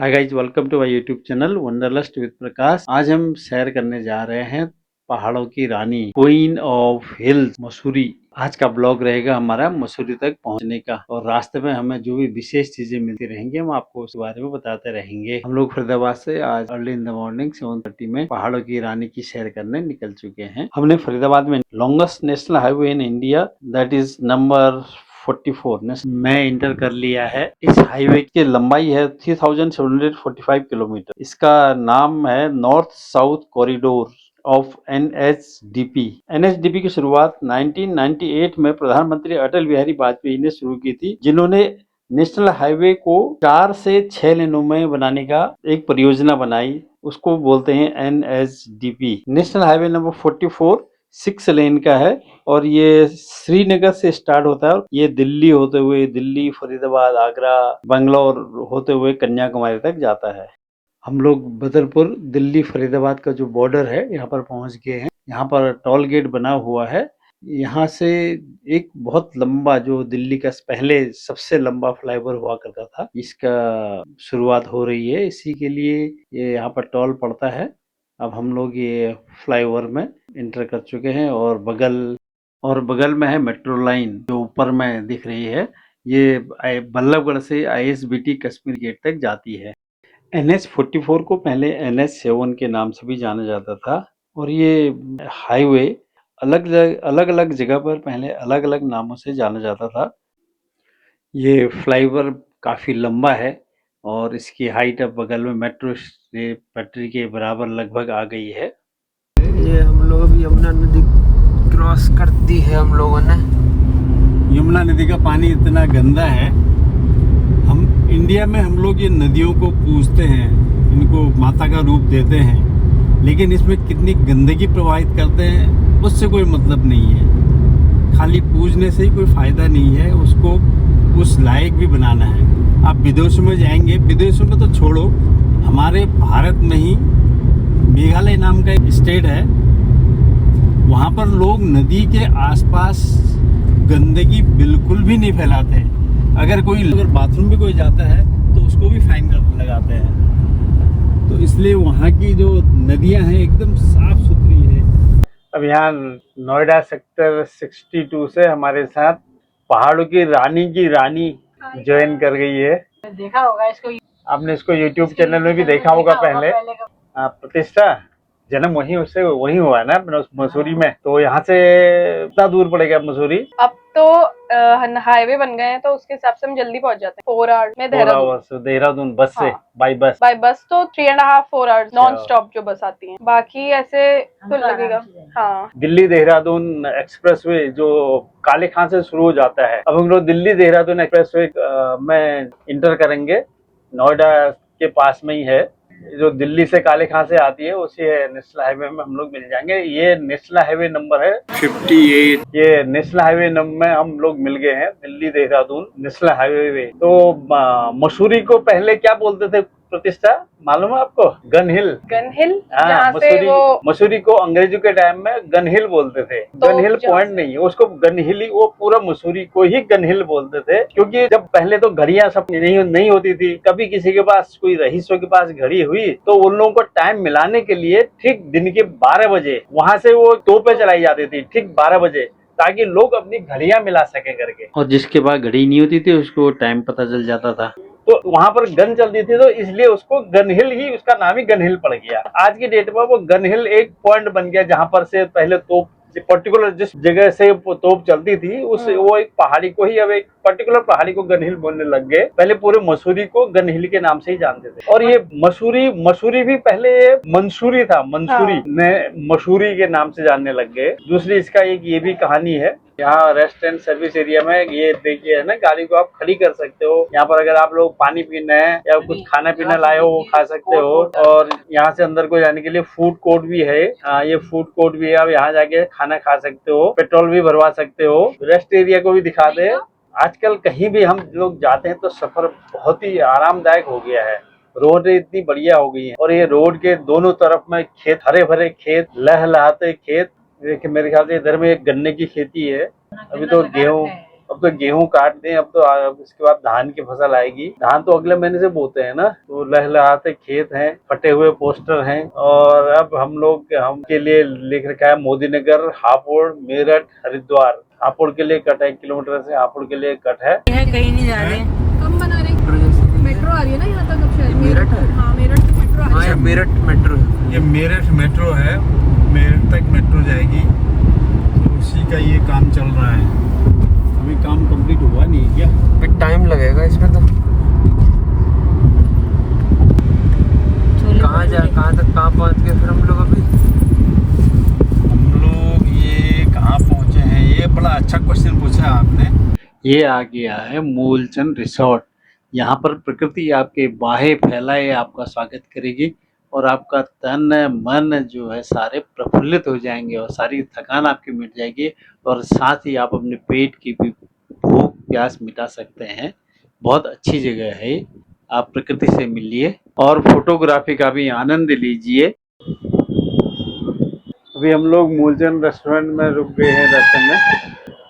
Hi guys, welcome to my YouTube channel wanderlust with Prakash. आज हम सैर करने जा रहे हैं पहाड़ों की रानी, क्वीन ऑफ हिल्स, मसूरी। आज का ब्लॉग रहेगा हमारा मसूरी तक पहुंचने का, और रास्ते में हमें जो भी विशेष चीजें मिलती रहेंगी हम आपको उस बारे में बताते रहेंगे। हम लोग फरीदाबाद से आज अर्ली इन द मॉर्निंग 7:30 में पहाड़ों की रानी की सैर करने निकल चुके हैं। हमने फरीदाबाद में longest national highway in India, that is number 44 मैं इंटर कर लिया है। इस हाईवे की लंबाई है 3745 किलोमीटर। इसका नाम है north south corridor of NHDP। NHDP की शुरुआत 1998 में प्रधानमंत्री अटल बिहारी वाजपेयी ने शुरू की थी, जिन्होंने नेशनल हाईवे को 4 से 6 लेनों में बनाने का एक परियोजना बनाई। उसको बोलते हैं NHDP। नेशनल हाईवे नंबर 44 6 लेन का है, और ये श्रीनगर से स्टार्ट होता है। ये दिल्ली होते हुए, दिल्ली, फरीदाबाद, आगरा, बंगलौर होते हुए कन्याकुमारी तक जाता है। हम लोग बदरपुर, दिल्ली फरीदाबाद का जो बॉर्डर है, यहाँ पर पहुंच गए हैं। यहाँ पर टोल गेट बना हुआ है। यहाँ से एक बहुत लंबा, जो दिल्ली का पहले सबसे लंबा फ्लाईओवर हुआ करता था, इसका शुरुआत हो रही है। इसी के लिए ये यहाँ पर टोल पड़ता है। अब हम लोग ये फ्लाईओवर में एंटर कर चुके हैं, और बगल में है मेट्रो लाइन, जो ऊपर में दिख रही है। ये बल्लभगढ़ से ISBT कश्मीर गेट तक जाती है। NH44 को पहले NH7 के नाम से भी जाना जाता था, और ये हाईवे अलग अलग जगह पर पहले अलग अलग नामों से जाना जाता था। ये फ्लाईओवर काफी लंबा है, और इसकी हाइट अब बगल में मेट्रो से पटरी के बराबर लगभग आ गई है। ये हम लोग अभी यमुना नदी क्रॉस कर दी है हम लोगों ने। यमुना नदी का पानी इतना गंदा है। हम इंडिया में हम लोग ये नदियों को पूजते हैं, इनको माता का रूप देते हैं, लेकिन इसमें कितनी गंदगी प्रवाहित करते हैं उससे कोई मतलब नहीं है। खाली पूजने से ही कोई फायदा नहीं है, उसको उस लायक भी बनाना है। आप विदेशों में जाएंगे, विदेशों में तो छोड़ो, हमारे भारत में ही मेघालय नाम का एक स्टेट है, वहाँ पर लोग नदी के आसपास गंदगी बिल्कुल भी नहीं फैलाते हैं। अगर बाथरूम में कोई जाता है तो उसको भी फाइन लगाते हैं। तो इसलिए वहाँ की जो नदियाँ हैं एकदम साफ सुथरी है। अब यहाँ नोएडा सेक्टर 62 से हमारे साथ पहाड़ों की रानी ज्वाइन कर गई है। देखा होगा इसको, आपने इसको यूट्यूब चैनल में भी देखा होगा पहले। प्रतिष्ठा जन्म वहीं हुआ है ना, मसूरी में। तो यहाँ से कितना दूर पड़ेगा मसूरी? अब तो हाईवे बन गए हैं, तो उसके हिसाब से हम जल्दी पहुंच जाते हैं। 4 आवर्स में देहरादून बस से। हाँ। बाई बस तो 3.5 4 आवर्स नॉन स्टॉप जो बस आती है। बाकी ऐसे तो लगेगा। हाँ, दिल्ली देहरादून एक्सप्रेसवे जो काले खां से शुरू हो जाता है। अब हम लोग दिल्ली देहरादून एक्सप्रेसवे में इंटर करेंगे। नोएडा के पास में ही है, जो दिल्ली से काले खां से आती है, उसी नेशनल हाईवे में हम लोग मिल जाएंगे। ये नेशनल हाईवे नंबर है 58। ये नेशनल हाईवे नंबर में हम लोग मिल गए हैं, दिल्ली देहरादून नेशनल हाईवे। तो मसूरी को पहले क्या बोलते थे प्रतिष्ठा, मालूम है आपको? गन हिल। हाँ, मसूरी को अंग्रेजों के टाइम में गन हिल बोलते थे। गन हिल पॉइंट नहीं, उसको गन हिल ही, वो पूरा मसूरी को ही गन हिल बोलते थे। क्योंकि जब पहले तो घड़ियां सब नहीं होती थी, कभी किसी के पास, कोई रईसों के पास घड़ी हुई तो उन लोगों को टाइम मिलाने के लिए ठीक दिन के 12 बजे वहां से वो तोपें चलाई जाती थी, ठीक 12 बजे, ताकि लोग अपनी घड़ियां मिला सके करके। और जिसके पास घड़ी नहीं होती थी उसको टाइम पता चल जाता था। तो वहां पर गन चलती थी, तो इसलिए उसको गन हिल ही, उसका नाम ही गन हिल पड़ गया। आज की डेट में वो गन हिल एक पॉइंट बन गया, जहां पर से पहले तोप, पर्टिकुलर जिस जगह से तोप चलती थी उस वो एक पहाड़ी को ही, अब एक पर्टिकुलर पहाड़ी को गन हिल बोलने लग गए। पहले पूरे मसूरी को गन हिल के नाम से ही जानते थे। और ये मसूरी भी पहले मंसूरी था, मंसूरी ने मसूरी के नाम से जानने लग गए। दूसरी इसका एक ये भी कहानी है, यहाँ रेस्ट एंड सर्विस एरिया में ये देखिए है ना, गाड़ी को आप खड़ी कर सकते हो। यहाँ पर अगर आप लोग पानी पीना है या कुछ खाना पीना लाए हो वो खा सकते हो। और यहाँ से अंदर को जाने के लिए फूड कोर्ट भी है। ये फूड कोर्ट भी है, आप यहाँ जाके खाना खा सकते हो, पेट्रोल भी भरवा सकते हो। रेस्ट एरिया को भी दिखा दे। आजकल कहीं भी हम लोग जाते हैं तो सफर बहुत ही आरामदायक हो गया है। रोड इतनी बढ़िया हो गई है, और ये रोड के दोनों तरफ में खेत, हरे भरे खेत, लहलहाते खेत। देखिए मेरे ख्याल से इधर में एक गन्ने की खेती है। अभी तो अब तो गेहूं काट दें, अब तो अब इसके बाद धान की फसल आएगी। धान तो अगले महीने से बोते हैं ना, तो लहलहाते खेत हैं, फटे हुए पोस्टर हैं। और अब हम के लिए लिख रखा है मोदी नगर, हापुड़, मेरठ, हरिद्वार। हापुड़ के लिए कट है, 1 किलोमीटर से हापुड़ के लिए कट है। कहीं नहीं जा रहे, कम बना रहे, मेट्रो आ रही है ना यहाँ तक अब शायद। मेरठ है? हाँ मेरठ तक मेट्रो आ रही है। मेरठ मेट्रो है। ये मेरठ मेट्रो है, मेरठ तक मेट्रो जाएगी, तो उसी का ये काम चल रहा है। अभी काम कंप्लीट हुआ नहीं है क्या? अभी टाइम लगेगा इसमें तो। कहाँ पहुँच गए फिर हम लोग अभी? हम लोग ये कहाँ पहुँचे हैं, ये बड़ा अच्छा क्वेश्चन पूछा आपने। ये आ गया है मूलचंद रिसोर्ट। यहाँ पर प्रकृति आपके बाहें फैलाए आपका स्वागत करेगी और आपका तन मन जो है सारे प्रफुल्लित हो जाएंगे और सारी थकान आपकी मिट जाएगी और साथ ही आप अपने पेट की भी भूख प्यास मिटा सकते हैं। बहुत अच्छी जगह है, आप प्रकृति से मिलिए और फोटोग्राफी का भी आनंद लीजिए। अभी हम लोग मूलचंद रेस्टोरेंट में रुक गए हैं रास्ते में।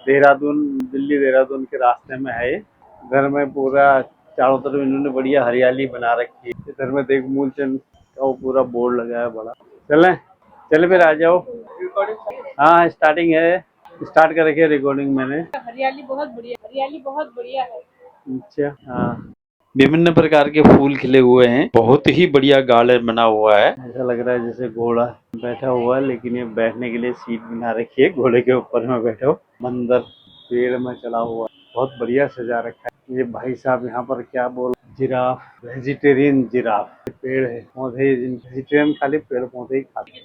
देहरादून, दिल्ली देहरादून के रास्ते में है। इधर में पूरा चारों तरफ इन्होंने बढ़िया हरियाली बना रखी है। इधर में देख मूलचंद का वो पूरा बोर्ड लगा है बड़ा। चले फिर आ जाओ। हाँ स्टार्टिंग है, स्टार्ट कर रखी है रिकॉर्डिंग मैंने। हरियाली बहुत बढ़िया, हरियाली बहुत बढ़िया है। अच्छा हाँ, विभिन्न प्रकार के फूल खिले हुए हैं, बहुत ही बढ़िया गार्डन बना हुआ है। ऐसा लग रहा है जैसे घोड़ा बैठा हुआ है, लेकिन ये बैठने के लिए सीट बना रखी है, घोड़े के ऊपर में बैठो। बंदर पेड़ में चला हुआ है, बहुत बढ़िया सजा रखा है। ये भाई साहब यहाँ पर क्या बोल, जिराफ, वेजिटेरियन जिराफ। पेड़ है, पौधे, वेजिटेरियन खाली पेड़ पौधे ही खाते हैं।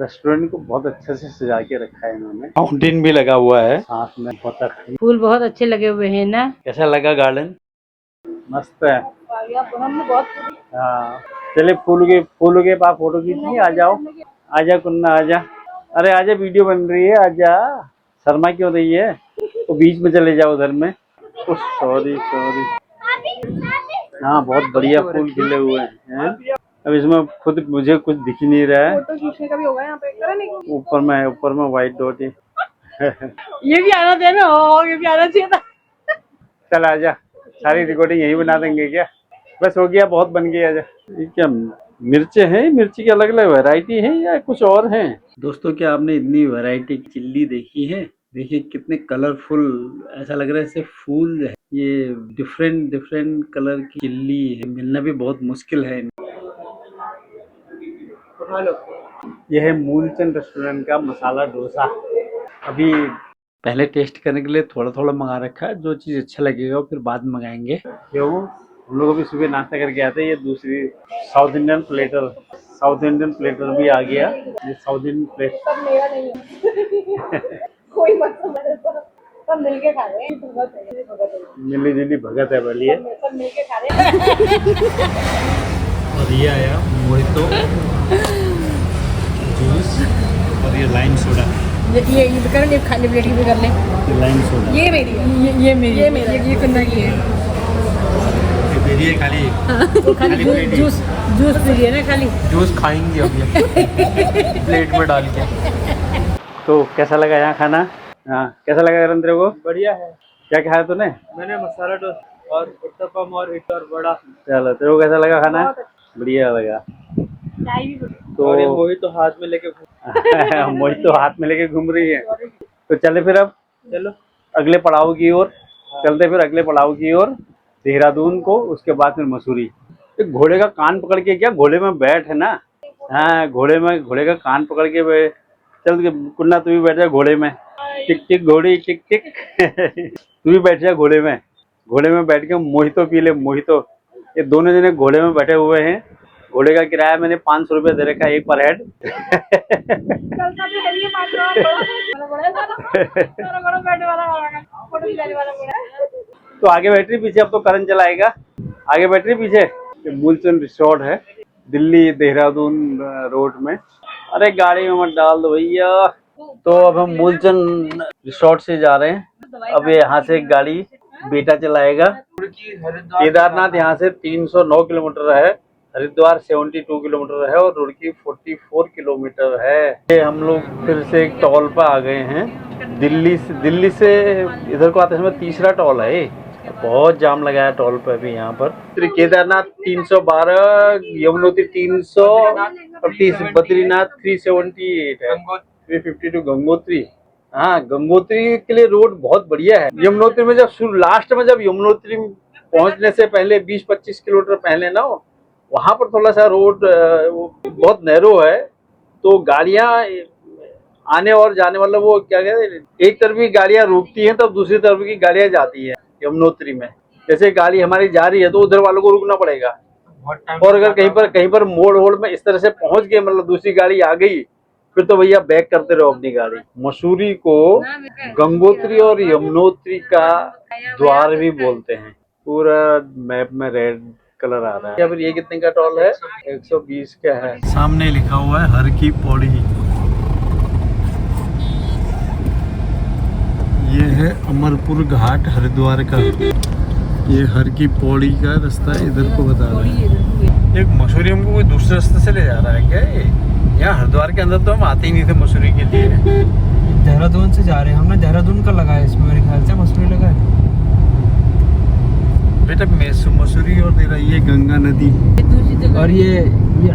रेस्टोरेंट को बहुत अच्छे से सजा के रखा है इन्होंने। फाउंटेन भी लगा हुआ है, साथ में बतख। फूल बहुत अच्छे लगे हुए हैं ना। कैसा लगा गार्डन? मस्त है। हमने बहुत हाँ चले फूलों के पास फोटो खींचनी। आ जाओ, आजा कुन्ना आजा। अरे आजा, वीडियो बन रही है, आजा। शर्मा क्यों रही है? तो बीच में चले जाओ उधर में। सॉरी। हाँ बहुत बढ़िया फूल खिले हुए हैं। अब इसमें खुद मुझे कुछ दिख ही नहीं रहा है। फोटो खींचने का भी होगा यहाँ पे, करा नहीं? ऊपर में व्हाइट डॉट है। ये भी आना चाहिए ना, ये भी आना चाहिए था। चल आजा, सारी रिकॉर्डिंग यही बना देंगे क्या? बस हो गया, बहुत बन गया। आजा। ये क्या मिर्चे हैं? मिर्ची की अलग अलग वैरायटी है या कुछ और है? दोस्तों क्या आपने इतनी वैरायटी की चिल्ली देखी है? देखिए कितने कलरफुल, ऐसा लग रहा है जैसे फूल है। ये डिफरेंट कलर की चिल्ली है, मिलना भी बहुत मुश्किल है। यह है मूलचंद रेस्टोरेंट का मसाला डोसा। अभी पहले टेस्ट करने के लिए थोड़ा मंगा रखा है, जो चीज़ अच्छा लगेगा फिर बाद में मंगाएंगे। क्यों, हम लोग अभी सुबह नाश्ता करके आते हैं। ये दूसरी साउथ इंडियन प्लेटर भी आ गया। ये साउथ इंडियन प्लेट सब मेरा नहीं है। कोई मत समझ, सब मिलके खा रहे हैं। मिली जुली भगत है बोलिए। सब मिलके खा रहे हैं। और ये आया मोहितो, जूस और ये लाइम सोडा। ये कर ले, खाली प्लेट भी कर ले। ये लाइम सोडा ये मेरी है, ये मेरी, ये मेरा, ये कन्ना की है। ये मेरी है खाली। खाली प्लेट ही। जूस पी ना खाली। जूस खाएंगे अभी प्लेट में डाल के। तो कैसा लगा यहाँ खाना? हाँ कैसा लगा रंद्र को? बढ़िया है। क्या खाया तूने? मैंने मसाला डोसा और उत्तपम और इडली और बड़ा। चलो तेरे को कैसा लगा खाना? बढ़िया लगा। तो और ये मोहित तो हाथ में लेके मोहित तो हाथ में लेके घूम रही है। तो चले फिर अब चलो अगले पड़ाव की ओर चलते, फिर अगले पड़ाव की ओर देहरादून को, उसके बाद फिर मसूरी। एक घोड़े का कान पकड़ के, क्या घोड़े में बैठ है ना? हाँ घोड़े का कान पकड़ के बैठ। चल कुन्ना तू भी बैठ जा घोड़े में। टिक टिक घोड़ी टिक टिक। तू भी बैठ जा घोड़े में बैठ के मोहितो पी ले, मोहितो। ये दोनों जने घोड़े में बैठे हुए हैं। घोड़े का किराया मैंने 500 रुपये दे रखा है एक पर हेड। चलता भी है ये बड़ा बैठने वाला फोटो खिंचाने वाला बड़ा। तो आगे बैटरी पीछे, अब तो करण चलाएगा। आगे बैटरी पीछे। ये मूलचंद रिसोर्ट है, दिल्ली देहरादून रोड में। अरे गाड़ी में मत डाल दो भैया। तो अब हम मूलचंद रिसोर्ट से जा रहे हैं। अब यहाँ से एक गाड़ी बेटा चलाएगा। केदारनाथ यहाँ से 309 किलोमीटर है हरिद्वार 72 किलोमीटर है और रुड़की 44 किलोमीटर है। ये हम लोग फिर से एक टोल पर आ गए हैं। दिल्ली से इधर को आते समय तीसरा टोल है ये। बहुत जाम लगा है टोल पर भी यहाँ पर। श्री केदारनाथ 312, यमुनोत्री 338, बद्रीनाथ 378 है, 352 गंगोत्री। हाँ, गंगोत्री के लिए रोड बहुत बढ़िया है। यमुनोत्री में जब लास्ट में जब यमुनोत्री पहुंचने से पहले 20-25 किलोमीटर पहले ना वहां पर थोड़ा सा रोड बहुत नैरो है, तो गाड़ियां आने और जाने मतलब वो क्या कहते हैं, एक तरफ की गाड़ियां रुकती हैं तब दूसरी तरफ की गाड़ियां जाती है यमुनोत्री में। जैसे गाड़ी हमारी जा रही है तो उधर वालों को रुकना पड़ेगा, और अगर कहीं पर मोड़ में इस तरह से पहुंच गए मतलब दूसरी गाड़ी आ गई फिर तो भैया बैक करते रहो अपनी गाड़ी। मसूरी को गंगोत्री और यमुनोत्री का द्वार भी बोलते हैं। पूरा मैप में रेड कलर आ रहा है। या फिर ये कितने का टोल है? 120 का है। सामने लिखा हुआ है हर की पौड़ी। ये है अमरपुर घाट हरिद्वार का। ये हर की पौड़ी का रास्ता इधर को बता रहा है। एक मसूरी हमको कोई दूसरे रास्ते से ले जा रहा है क्या? ये यहाँ हरिद्वार के अंदर तो हम आते ही नहीं थे मसूरी के लिए। देहरादून से जा रहे हैं हमने। देहरादून का लगा है इसमें, मेरे ख्याल से मसूरी लगा है बेटा। मसूरी और दे रहा है ये गंगा नदी। और ये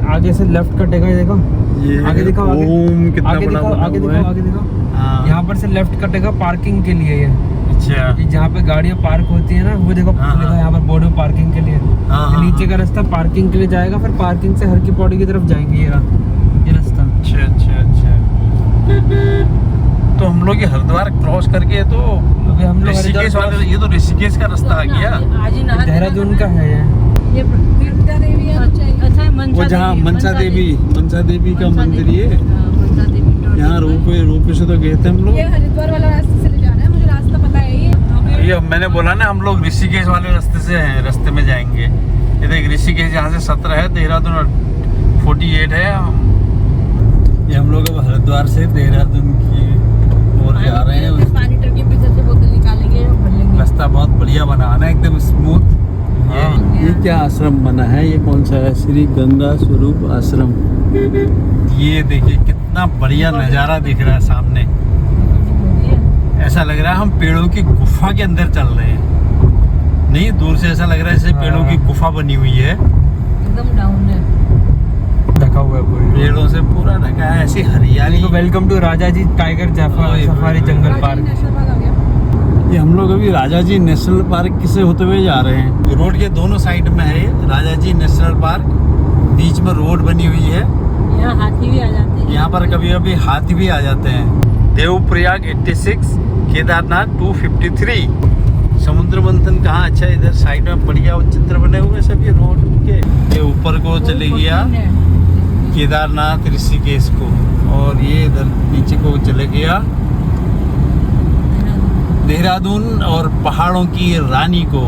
आगे से लेफ्ट कटेगा, ये देखो। ये आगे दिखाओ, ओम कितना आगे बड़ा दिखाओ, बना आगे हुआ दिखाओ, है। आगे दिखाओ। हाँ। यहाँ पर से लेफ्ट कटेगा पार्किंग के लिए। ये अच्छा, जहाँ पे गाड़ियाँ पार्क होती है ना, वो देखो लिखा है यहाँ पर बोर्ड में पार्किंग के लिए। हाँ, नीचे का रास्ता पार्किंग के लिए जाएगा, फिर पार्किंग से हर की पौड़ी की तरफ जाएंगे। ये रास्ता। अच्छा। तो हम लोग ये हरिद्वार क्रॉस करके तो अभी हम लोग ऋषिकेश वाले, ये तो ऋषिकेश का रास्ता आ गया। देहरादून का है ये। वो जहाँ मनसा देवी का मंदिर, ये यहाँ रोपवे से तो गए थे हम लोग। ये हरिद्वार वाला रास्ते से ले जा रहा है, मुझे रास्ता पता है। ये मैंने बोला ना हम लोग ऋषिकेश वाले रास्ते से हैं, रास्ते में जाएंगे। ये देख ऋषिकेश यहाँ से 17 है, देहरादून 48 है। ये हम लोग अब हरिद्वार से देहरादून की ओर जा रहे हैं। पानी टंकी पीछे से बोतल निकालेंगे और भर लेंगे। रास्ता बहुत बढ़िया बना है, एकदम स्मूथ। ये क्या आश्रम बना है? ये कौन सा है? श्री गंगा स्वरूप आश्रम। ये देखिए कितना बढ़िया नज़ारा दिख रहा है सामने। ऐसा लग रहा है हम पेड़ों की गुफा के अंदर चल रहे हैं। नहीं, दूर से ऐसा लग रहा है जैसे पेड़ों की गुफा बनी हुई है। एकदम डाउन है, ढका हुआ है पूरी, पेड़ों से पूरा ढका है, ऐसी हरियाली। Welcome to Rajaji tiger safari jungle park. National park आ गया। ये हम लोग अभी राजा जी नेशनल पार्क से होते हुए जा रहे हैं। रोड के दोनों साइड में है ये राजा जी नेशनल पार्क, बीच में रोड बनी हुई है। यहाँ हाथी भी आ जाते हैं। यहाँ पर कभी कभी हाथी भी आ जाते हैं। देवप्रयाग 86, केदारनाथ 253। समुद्र मंथन कहाँ? अच्छा, इधर साइड में बढ़िया चित्र बने हुए सब ये रोड के। ये ऊपर को चले गया केदारनाथ ऋषिकेश को, और ये इधर नीचे को चले गया देहरादून और पहाड़ों की रानी को,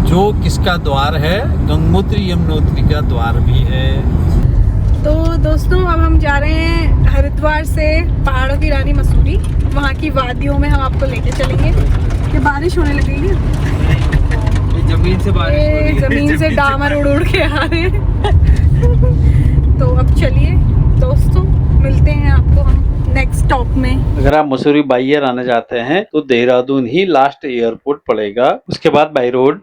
जो किसका द्वार है? गंगोत्री यमुनोत्री का द्वार भी है। तो दोस्तों अब हम जा रहे हैं हरिद्वार से पहाड़ों की रानी मसूरी। वहाँ की वादियों में हम आपको लेके चलेंगे। ये बारिश होने लगेगी। जमीन से बारिश हो रही है। जमीन से डामर उड़ के आ रहे हैं। तो अब चलिए दोस्तों, मिलते हैं आपको हम नेक्स्ट स्टॉप में। अगर आप मसूरी बाई एयर आना चाहते हैं तो देहरादून ही लास्ट एयरपोर्ट पड़ेगा, उसके बाद बाई रोड।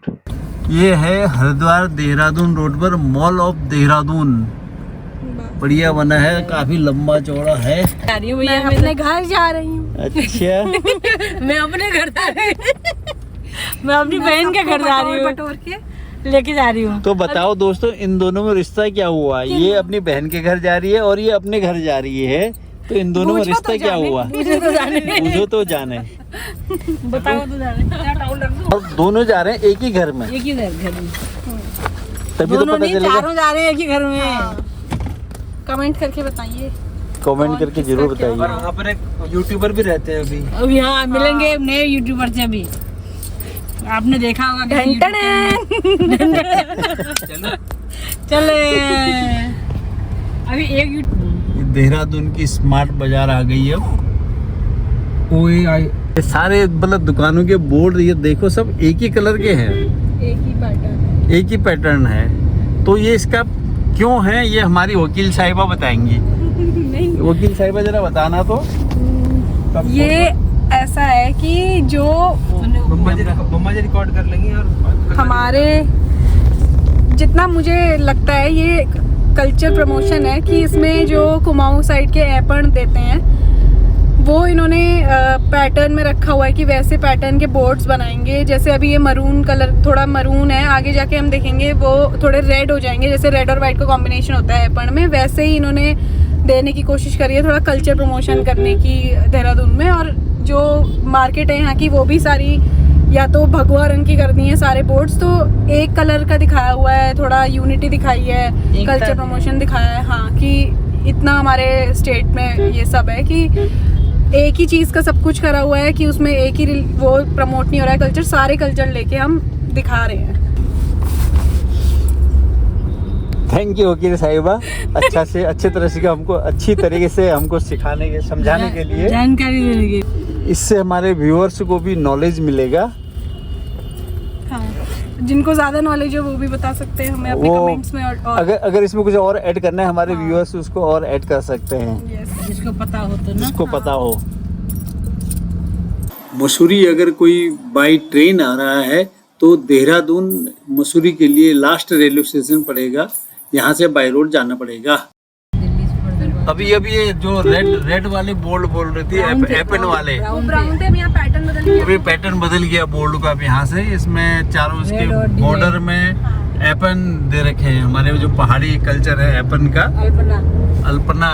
ये है हरिद्वार देहरादून रोड पर मॉल ऑफ देहरादून। बढ़िया बना है, काफी लंबा चौड़ा है। मैं अपने घर जा रही हूँ। अच्छा। मैं अपने घर जा रही हूँ। मैं अपनी बहन के घर जा रही हूँ, बटोर के लेके जा रही हूँ। तो बताओ दोस्तों, इन दोनों में रिश्ता क्या हुआ? ये अपनी बहन के घर जा रही है और ये अपने घर जा रही है, तो इन दोनों में रिश्ता क्या हुआ? मुझे तो जाने। बताओ तो जाने। और दोनों जा रहे हैं एक ही घर में, एक ही घर में। तभी तो पता चलेगा। चारों जा रहे हैं एक ही घर में। कमेंट करके बताइए, कमेंट करके जरूर बताइए। और वहाँ पर एक यूट्यूबर भी रहते हैं अभी। अब यहाँ मिलेंगे नए यूट्यूबर से भी। आपने देखा होगा चले अभी एक देहरादून की स्मार्ट बाजार आ गई है अब। ये सारे मतलब दुकानों के बोर्ड ये देखो सब एक ही कलर के हैं, एक ही पैटर्न। एक ही पैटर्न है। तो ये इसका क्यों है ये हमारी वकील साहिबा बताएंगी। नहीं, वकील साहिबा जरा बताना तो। ये ऐसा है कि जो मम्मा जी रिकॉर्ड कर लेंगी और हमारे जितना मुझे लगता है ये कल्चर प्रमोशन है कि इसमें जो कुमाऊं साइड के ऐपण देते हैं वो इन्होंने पैटर्न में रखा हुआ है कि वैसे पैटर्न के बोर्ड्स बनाएंगे। जैसे अभी ये मरून कलर, थोड़ा मरून है, आगे जाके हम देखेंगे वो थोड़े रेड हो जाएंगे, जैसे रेड और वाइट का कॉम्बिनेशन होता है ऐपण में, वैसे ही इन्होंने देने की कोशिश करी है थोड़ा कल्चर प्रमोशन करने की देहरादून में। और जो मार्केट है यहाँ की वो भी सारी या तो भगवा रंग की कर दी है सारे बोर्ड्स, तो एक कलर का दिखाया हुआ है, थोड़ा यूनिटी दिखाई है, कल्चर प्रमोशन दिखाया है। हाँ, कि इतना हमारे स्टेट में ये सब है कि एक ही चीज़ का सब कुछ करा हुआ है कि उसमें एक ही वो प्रमोट नहीं हो रहा है कल्चर, सारे कल्चर लेके हम दिखा रहे हैं। थैंक यू वकील साहिबा, अच्छे तरह से हमको अच्छी तरीके से हमको सिखाने के समझाने के लिए, जानकारी देने की। इससे हमारे व्यूअर्स को भी नॉलेज मिलेगा। हाँ, जिनको ज़्यादा नॉलेज है वो भी बता सकते हैं हमें अपने कमेंट्स में। और अगर इसमें कुछ और ऐड करना है हमारे व्यूअर्स उसको और ऐड कर सकते हैं, जिसको पता हो तो ना, जिसको पता हो। मसूरी अगर कोई बाई ट्रेन आ रहा है तो देहरादून मसूरी के लिए लास्ट रेलवे स्टेशन पड़ेगा, यहाँ से बाई रोड जाना पड़ेगा। अभी ये जो रेड वाले बोर्ड बोल रही थी एपन वाले, ब्राउन थे, यहाँ पैटर्न बदल गया। अभी पैटर्न बदल गया बोर्ड का। अब यहाँ से इसमें चारों इसके बॉर्डर में एपन दे रखे हैं। हमारे जो पहाड़ी कल्चर है एपन का, अल्पना।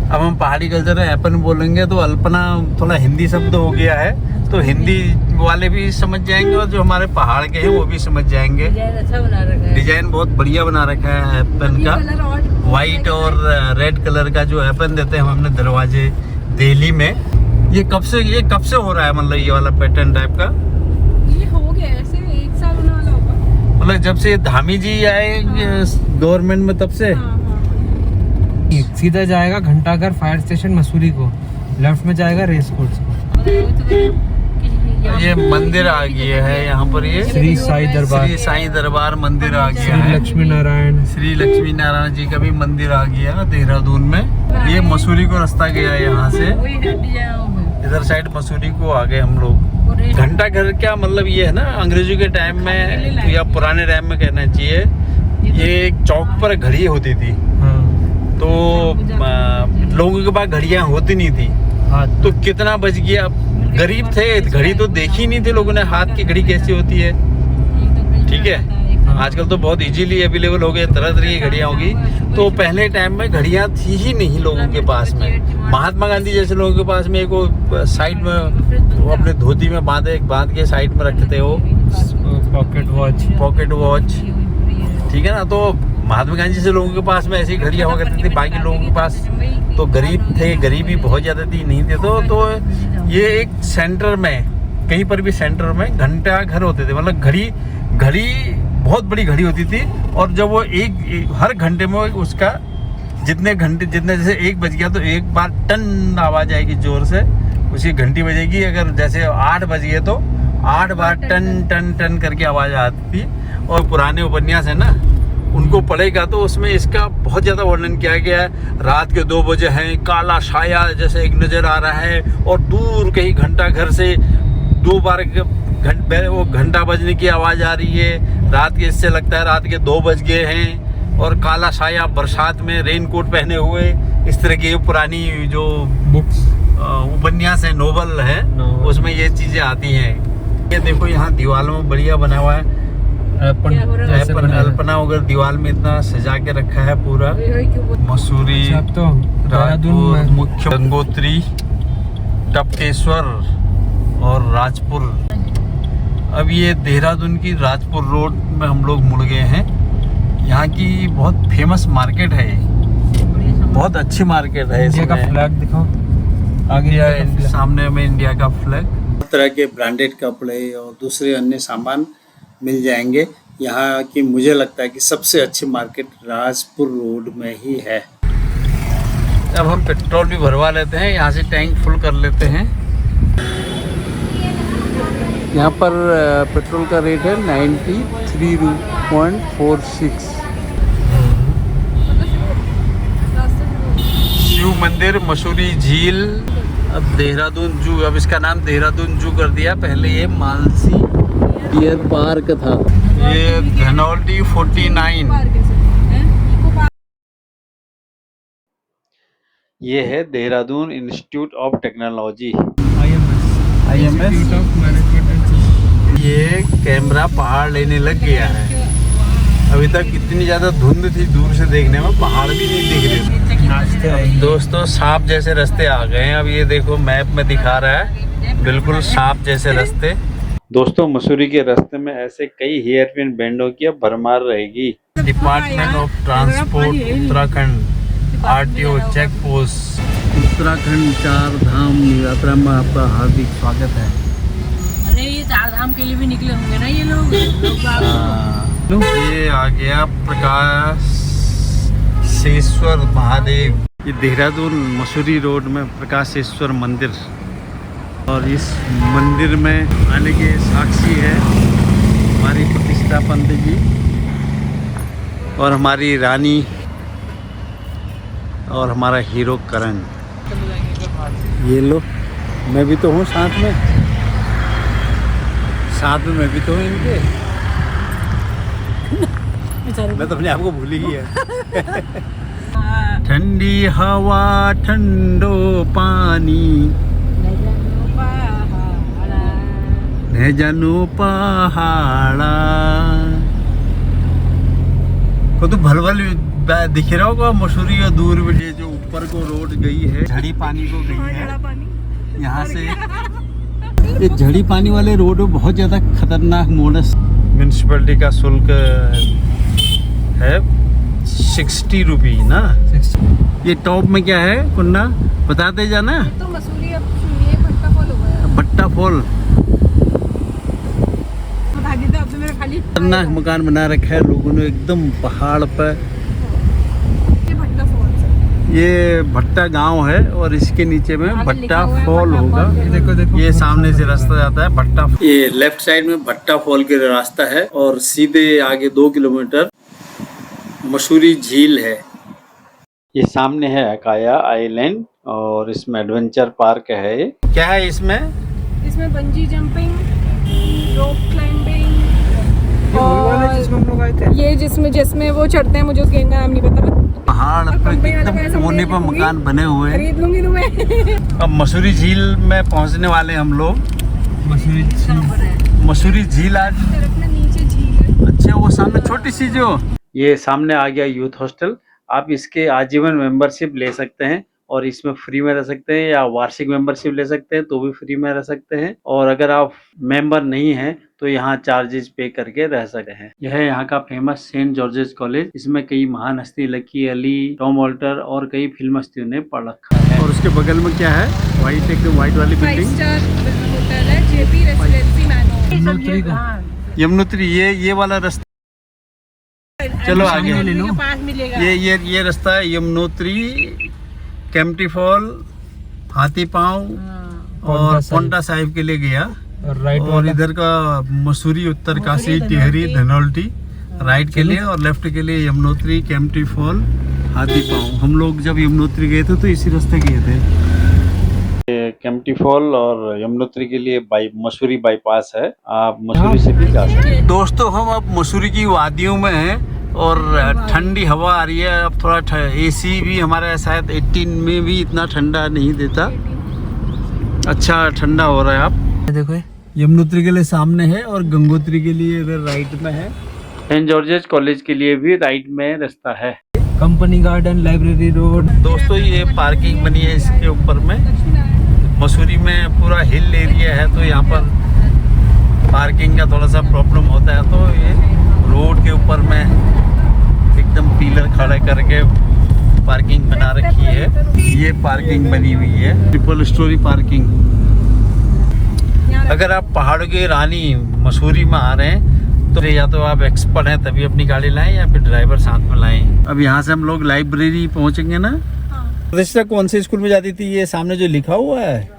अब हम पहाड़ी कल्चर है एपन बोलेंगे तो अल्पना थोड़ा हिंदी शब्द हो गया है, तो हिंदी वाले भी समझ जाएंगे और जो हमारे पहाड़ के हैं वो भी समझ जाएंगे। डिजाइन बहुत बढ़िया बना रखा है एपन का, वाइट और रेड कलर का जो एपन देते हैं हम अपने दरवाजे दिल्ली में। ये कब से हो रहा है, मतलब ये वाला पैटर्न टाइप का? ये हो गया ऐसे 1 साल होने वाला होगा, मतलब जब से धामी जी आए गवर्नमेंट में तब से। सीधा जाएगा घंटाघर फायर स्टेशन मसूरी को, लेफ्ट में जाएगा रेस कोर्स को। ये मंदिर आ गया है यहाँ पर, ये श्री साईं दरबार मंदिर आ गया श्री है। लक्ष्मी नारायण जी का भी मंदिर आ गया देहरादून में। ये मसूरी को रास्ता गया है यहाँ से, इधर साइड मसूरी को आ गए हम लोग। घंटा घर क्या मतलब ये है ना, अंग्रेजों के टाइम में या पुराने टाइम में कहना चाहिए, ये एक चौक पर घड़ी होती थी। तो लोगों के पास घड़ियां होती नहीं थी, तो कितना बज गया, गरीब थे, घड़ी तो देखी नहीं थी लोगों ने, हाथ की घड़ी कैसी होती है। ठीक है, आजकल तो बहुत इजीली अवेलेबल हो गए, तरह तरह की घड़ियां होगी। तो पहले टाइम में घड़ियां थी ही नहीं लोगों के पास में। महात्मा गांधी जैसे लोगों के पास में एक वो साइड में वो अपने धोती में बांध के साइड में रखते थे वो पॉकेट वॉच। ठीक है ना, तो महात्मा गांधी जैसे लोगों के पास में ऐसी घड़ियां हुआ करती थी। बाकी लोगों के पास तो गरीब थे, गरीबी बहुत ज़्यादा थी, नहीं थे। तो ये एक सेंटर में, कहीं पर भी सेंटर में घंटा घर होते थे, मतलब घड़ी बहुत बड़ी घड़ी होती थी। और जब वो हर घंटे में उसका जितने जैसे 1 बज गया तो एक बार टन आवाज़ आएगी जोर से, उसकी घंटी बजेगी। अगर जैसे 8 बज गए तो 8 बार टन टन टन करके आवाज़ आती थी। और पुराने उपन्यास है ना, उनको पढ़ेगा तो उसमें इसका बहुत ज़्यादा वर्णन किया गया है। रात के 2 बजे हैं, काला साया जैसे एक नज़र आ रहा है, और दूर कहीं घंटा घर से 2 बार वो घंटा बजने की आवाज़ आ रही है। रात के, इससे लगता है रात के 2 बज गए हैं। और काला साया बरसात में रेनकोट पहने हुए, इस तरह की पुरानी जो बुक्स उपन्यास है, नोवेल है, उसमें ये चीज़ें आती हैं। ये देखो यहाँ दीवारों में बढ़िया बना हुआ है अल्पना वगैरह, दीवार में इतना सजा के रखा है पूरा। मसूरी, राजपुर, मुख्य, गंगोत्री, टपकेश्वर और राजपुर। अब ये देहरादून की राजपुर रोड में हम लोग मुड़ गए हैं। यहाँ की बहुत फेमस मार्केट है, बहुत अच्छी मार्केट है। इंडिया का फ्लैग दिखाओ आगे, सामने में इंडिया का फ्लैग। तरह के ब्रांडेड कपड़े और दूसरे अन्य सामान मिल जाएंगे यहाँ की। मुझे लगता है कि सबसे अच्छी मार्केट राजपुर रोड में ही है। अब हम पेट्रोल भी भरवा लेते हैं, यहाँ से टैंक फुल कर लेते हैं। यहाँ पर पेट्रोल का रेट है 93.46। शिव मंदिर, मसूरी झील, अब देहरादून जू, अब इसका नाम देहरादून जू कर दिया। पहले ये मानसी डियर पार्क था। ये धनौल्टी 49। ये है Dehradun institute of technology, IMS। ये कैमरा पहाड़ लेने लग गया है। अभी तक इतनी ज़्यादा धुंध थी, दूर से देखने में पहाड़ भी नहीं दिख रहे। दोस्तों सांप जैसे रास्ते आ गए हैं। अब ये देखो मैप में दिखा रहा है बिल्कुल सांप जैसे रास्ते। दोस्तों मसूरी के रास्ते में ऐसे कई हेयर पिन बैंडों की अब भरमार रहेगी। Department of transport Uttarakhand, RTO check post. Uttarakhand 4 धाम यात्रा में आपका हार्दिक स्वागत है। अरे ये 4 धाम के लिए भी निकले होंगे ना ये लोग। ये आ गया प्रकाशेश्वर महादेव। ये देहरादून मसूरी रोड में प्रकाशेश्वर मंदिर, और इस मंदिर में आने के साक्षी है हमारी प्रतिष्ठा पंत जी और हमारी रानी और हमारा हीरो करण। ये लो, मैं भी तो हूँ साथ में मैं भी तो हूँ इनके। मैं तो अपने आप को भूल ही है। ठंडी हवा ठंडो पानी न जानू पहाड़ा को तो भलभल दिख रहा होगा मसूरी और दूर में। ये जो ऊपर को रोड गई है झड़ी पानी को गई है यहाँ से। ये झड़ी पानी वाले रोड बहुत ज़्यादा खतरनाक मोड़ है। म्यूनसिपैलिटी का शुल्क है 60 रुपी ना। ये टॉप में क्या है कुन्ना बताते जाना। तो मसूरी अब सुनिए भट्टा फॉल हो गया। भट्टा फॉल बता देते अब तो मेरा खाली खतरनाक मकान बना रखा है लोगों ने एकदम पहाड़ पर। ये भट्टा फॉल है। ये भट्टा गांव है और इसके नीचे में भट्टा फॉल होगा। देखो देखो ये सामने से रास्ता जाता है भट्टा। ये लेफ्ट साइड में भट्टा फॉल के रास्ता है और सीधे आगे 2 किलोमीटर मसूरी झील है। ये सामने है अकाया आइलैंड और इसमें एडवेंचर पार्क है। क्या है इसमें बंजी जंपिंग, रोप क्लाइंबिंग, जिसमें हम लोग आए थे। ये जिसमें वो चढ़ते हैं, मुझे उस गेम का नाम नहीं पता। पहाड़ पर एकदम कोने पर मकान बने हुए हैं। खरीद लूंगी तुम्हें। अब मसूरी झील में पहुंचने वाले हम लोग। मसूरी झील आज नीचे झील है। अच्छा, वो सामने छोटी सी जो ये सामने आ गया यूथ हॉस्टल। आप इसके आजीवन मेंबरशिप ले सकते हैं और इसमें फ्री में रह सकते हैं, या वार्षिक मेंबरशिप ले सकते हैं तो भी फ्री में रह सकते हैं। और अगर आप मेंबर नहीं हैं तो यहाँ चार्जेस पे करके रह सकते हैं। यह है यहाँ का फेमस सेंट जॉर्जेस कॉलेज। इसमें कई महान हस्ती लकी अली, टॉम वॉल्टर और कई फिल्म हस्तियों ने पढ़ रखा है। और उसके बगल में क्या है, व्हाइट वाली 5 बिल्डिंग स्टार होटल है, JP रेसिडेंसी मैनर। यमुनोत्री। ये वाला रास्ता चलो आगे ले लो। पास मिलेगा। ये रास्ता है यमुनोत्री, केम्प्टी फॉल, हाथी पांव और पोंटा साहिब के लिए गया। और इधर का मसूरी, उत्तरकाशी, टिहरी, धनौल्टी राइट के लिए, और लेफ्ट के लिए यमुनोत्री, केम्प्टी फॉल, हाथी पांव। हम लोग जब यमुनोत्री गए थे तो इसी रास्ते गए थे। केम्प्टी फॉल और यमुनोत्री के लिए मसूरी बाईपास है, आप मसूरी से भी जा सकते हैं। दोस्तों हम अब मसूरी की वादियों में हैं और ठंडी हवा आ रही है। अब थोड़ा AC भी हमारा शायद 18 में भी इतना ठंडा नहीं देता। अच्छा ठंडा हो रहा है। आप देखो यमुनोत्री के लिए सामने है और गंगोत्री के लिए इधर राइट में है। सेंट जॉर्जेस कॉलेज के लिए भी राइट में रास्ता है। Company garden, library road. दोस्तों ये पार्किंग बनी है इसके ऊपर में। मसूरी में पूरा हिल एरिया है तो यहाँ पर पार्किंग का थोड़ा सा प्रॉब्लम होता है। तो ये रोड के ऊपर में एकदम पिलर खड़े करके पार्किंग बना रखी है। ये पार्किंग बनी हुई है, ट्रिपल स्टोरी पार्किंग। अगर आप पहाड़ों की रानी मसूरी में आ रहे हैं तो या तो आप एक्सपर्ट हैं तभी अपनी गाड़ी लाएं, या फिर ड्राइवर साथ में लाएं। अब यहाँ से हम लोग लाइब्रेरी पहुँचेंगे ना। रिश्ता कौन से स्कूल में जाती थी? ये सामने जो लिखा हुआ है,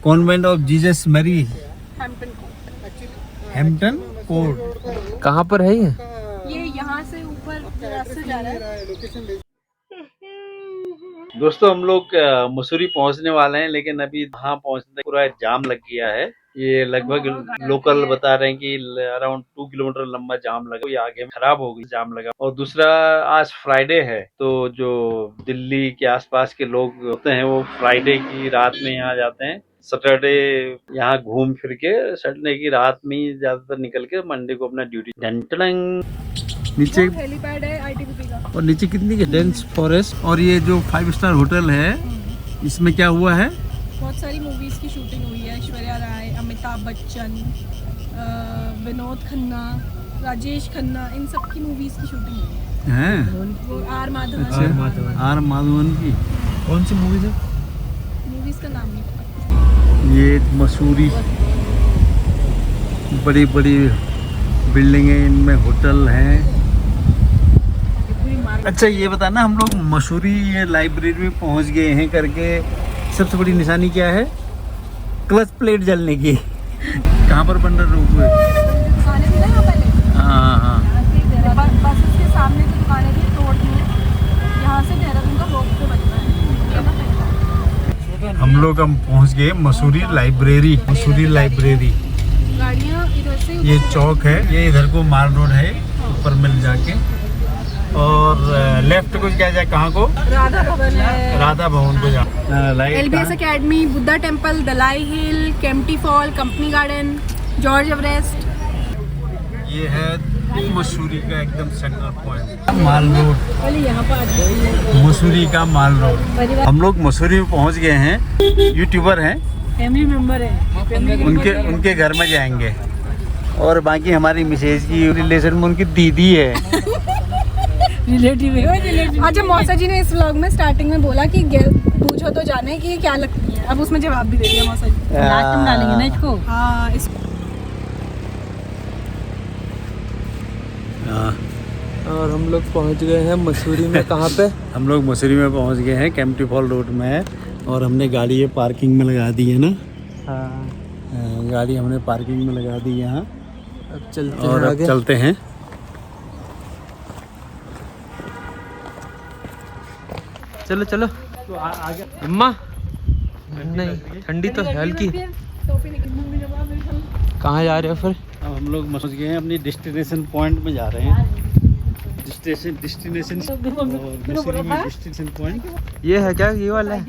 convent of Jesus Mary. Hampton court. कहाँ पर है ये? ये यहाँ से ऊपर रास्ता जा रहा है। दोस्तों हम लोग मसूरी पहुंचने वाले हैं, लेकिन अभी वहाँ पहुंचने पूरा जाम लग गया है। ये लगभग लोकल बता रहे हैं कि अराउंड 2 किलोमीटर लंबा जाम लगा, ये आगे खराब हो गई, जाम लगा। और दूसरा आज फ्राइडे है, तो जो दिल्ली के आसपास के लोग होते हैं वो फ्राइडे की रात में यहाँ जाते हैं, सैटरडे यहाँ घूम फिर के सैटरडे की रात में ही ज्यादातर निकल के मंडे को अपना ड्यूटी। नीचे हेलीपैड है ITBP का। और नीचे कितनी डेंस फॉरेस्ट, और ये जो 5 स्टार होटल है इसमें क्या हुआ है? बहुत सारी मूवीज की शूटिंग हुई है। ऐश्वर्या राय, अमिताभ बच्चन, विनोद खन्ना, राजेश खन्ना, इन सब की मूवीज की शूटिंग हुई है। वो आर माधवन। आर माधवन की कौन सी मूवीज है? मूवीज का नाम नहीं पता। ये मसूरी, बड़ी बड़ी बिल्डिंगें, इनमें होटल हैं। अच्छा ये बताना, हम लोग मसूरी ये लाइब्रेरी में पहुंच गए हैं करके सबसे बड़ी निशानी क्या है? क्लच प्लेट जलने की। कहाँ पर बन रहा रोपवे? दुकानें भी ना यहाँ पहले। हाँ बस उसके सामने की दुकानें भी रोड में। यहाँ से देहरादून का रोपवे बनना है। हम लोग पहुंच गए मसूरी लाइब्रेरी। मसूरी लाइब्रेरी गाड़ियाँ इधर से ये चौक है, ये इधर को माल रोड है, ऊपर मिल जाके, और लेफ्ट को क्या जाए, कहाँ को? राधा भवन है, राधा भवन को जा। LBS academy, Buddha temple, Dalai hill, Kempty fall, company garden, George Everest. ये है मसूरी का एकदम सेंटर पॉइंट, माल रोड। यहाँ पर मसूरी का माल रोड। हम लोग मसूरी में पहुंच गए हैं। यूट्यूबर हैं, फैमिली मेंबर है। उनके घर में जाएंगे। और बाकी हमारी मिसेज की रिलेशन में उनकी दीदी है, रिलेटिव है। अच्छा, मौसा जी ने इस व्लॉग में स्टार्टिंग में बोला कि पूछो तो जाने कि ये क्या लगती है। अब उसमें जवाब भी दे दिया मौसा जी। लास्ट में डालेंगे ना इसको। हाँ, इस और हम लोग पहुंच गए हैं मसूरी में। कहाँ पे? हम लोग मसूरी में पहुंच गए हैं, केम्प्टी फॉल रोड में है। और हमने गाड़ी ये पार्किंग में लगा दी है ना। हाँ, गाड़ी हमने पार्किंग में लगा दी यहाँ। अब चलते और हैं अब आगे। चलते हैं। चलो चलो। अम्मा नहीं, ठंडी तो है हल्की। कहाँ जा रहे हो फिर? अब हम लोग पहुंच गए हैं अपनी डेस्टिनेशन पॉइंट में जा रहे हैं। डेस्टिनेशन पॉइंट ये है क्या? ये वाला है?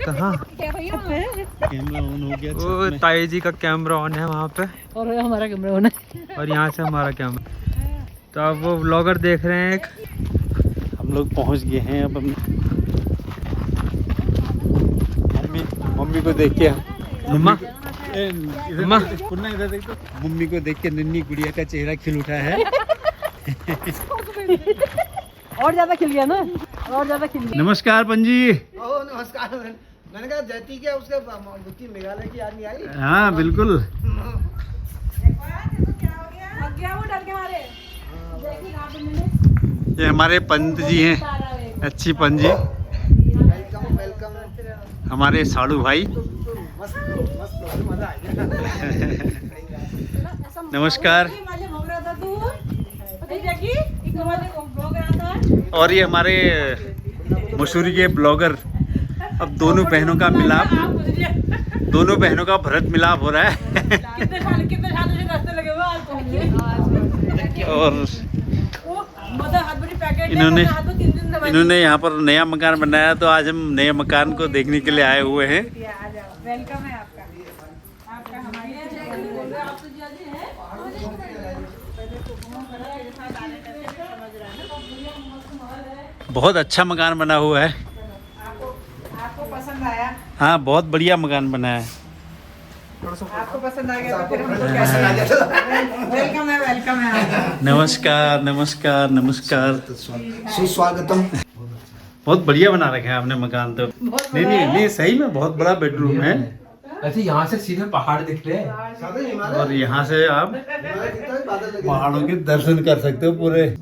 कहाँ? कैमरा ऑन हो गया। वो ताई जी का कैमरा ऑन है वहाँ पे, और हमारा कैमरा ऑन है। और यहाँ से हमारा कैमरा। तो अब वो व्लॉगर देख रहे हैं एक। हम लोग पहुंच गए हैं। अब मम्मी को देख के मम्मा मम्मा इधर देख तो, मम्मी को देख के नन्ही गुड़िया का चेहरा खिल उठा है। और ज्यादा खिल गया ना, और ज्यादा खिल गया। नमस्कार पंजी। नमस्कार। मैंने कहा जैती क्या उसके बुच्ची मेघालय की आदमी आई। हाँ बिल्कुल। ये हमारे पंत जी हैं, अच्छी पंत जी। Welcome welcome. हमारे साड़ू भाई। नमस्कार। और ये हमारे मसूरी के ब्लॉगर। अब दोनों बहनों का मिलाप, दोनों बहनों का भरत मिलाप हो रहा है। और इन्होंने यहाँ पर नया मकान बनाया, तो आज हम नए मकान को देखने के लिए आए हुए हैं। वेलकम है आपका। बहुत अच्छा मकान बना हुआ है। आपको पसंद आया? हाँ बहुत बढ़िया मकान बना है। आपको पसंद आ गया तो फिर हमको कैसा वेलकम है, वेलकम है। नमस्कार नमस्कार नमस्कार। सुस्वागतम। बहुत बढ़िया बना रखा है आपने मकान तो। नहीं सही में बहुत बड़ा बेडरूम है। अच्छा, यहाँ से सीधे पहाड़ दिख रहे हैं। और यहाँ से आप पहाड़ों के दर्शन कर सकते हो, पूरे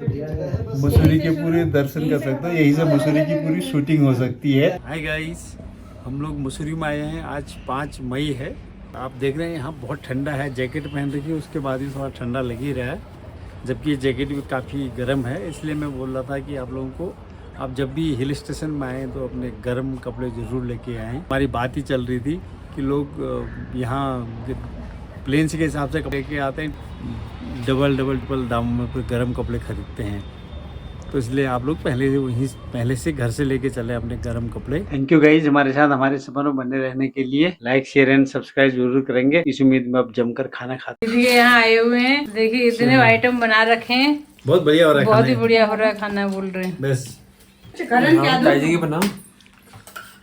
मसूरी के पूरे दर्शन कर सकते हो। यहीं से मसूरी की पूरी शूटिंग हो सकती है। हाय गाइस, हम लोग मसूरी में आए हैं। आज 5 मई है आप देख रहे हैं यहाँ बहुत ठंडा है, जैकेट पहन रखी है उसके बाद भी थोड़ा ठंडा लग ही रहा है, जबकि ये जैकेट भी काफ़ी गर्म है। इसलिए मैं बोल रहा था कि आप लोगों को आप जब भी हिल स्टेशन में आएँ तो अपने गर्म कपड़े ज़रूर लेके आएँ। हमारी बात ही चल रही थी कि लोग यहाँ प्लेन्स के हिसाब से कपड़े के आते हैं, डबल दामों में फिर गर्म कपड़े खरीदते हैं। तो इसलिए आप लोग पहले से घर से लेके चले अपने गर्म कपड़े। थैंक यू गाइज, हमारे साथ हमारे सफरों बने रहने के लिए। लाइक शेयर एंड सब्सक्राइब जरूर करेंगे। इस उम्मीद में अब जमकर खाना खाते हैं। दीदी के यहाँ आए हुए हैं, देखिए इतने आइटम बना रखे हैं, बहुत बढ़िया हो रहा है, बहुत ही बढ़िया हो रहा है खाना, बोल रहे हैं। बस ताजी की बनाओ।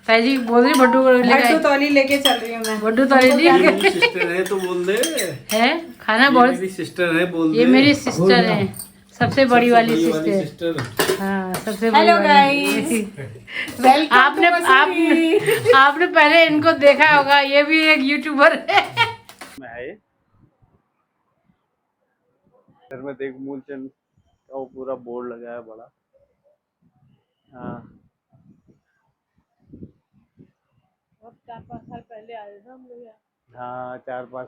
ताजी बोल रही बड्डू भट्टू तौली लेके चल रही हूँ मैं। बड्डू तारी दी सिस्टर है तो बोल दे, है खाना बहुत। मेरी सिस्टर है बोल दे। ये मेरी सिस्टर है, सबसे बड़ी वाली सिस्टर। हाँ, सबसे बड़ी हेलो वाली। वेलकम आपने पहले इनको देखा होगा, ये भी एक यूट्यूबर है। में आए घर में देख मूलचंद का वो पूरा बोर्ड लगा है बड़ा। हाँ 4-5 साल पहले आए थे हम लोग यहाँ। हाँ 4-5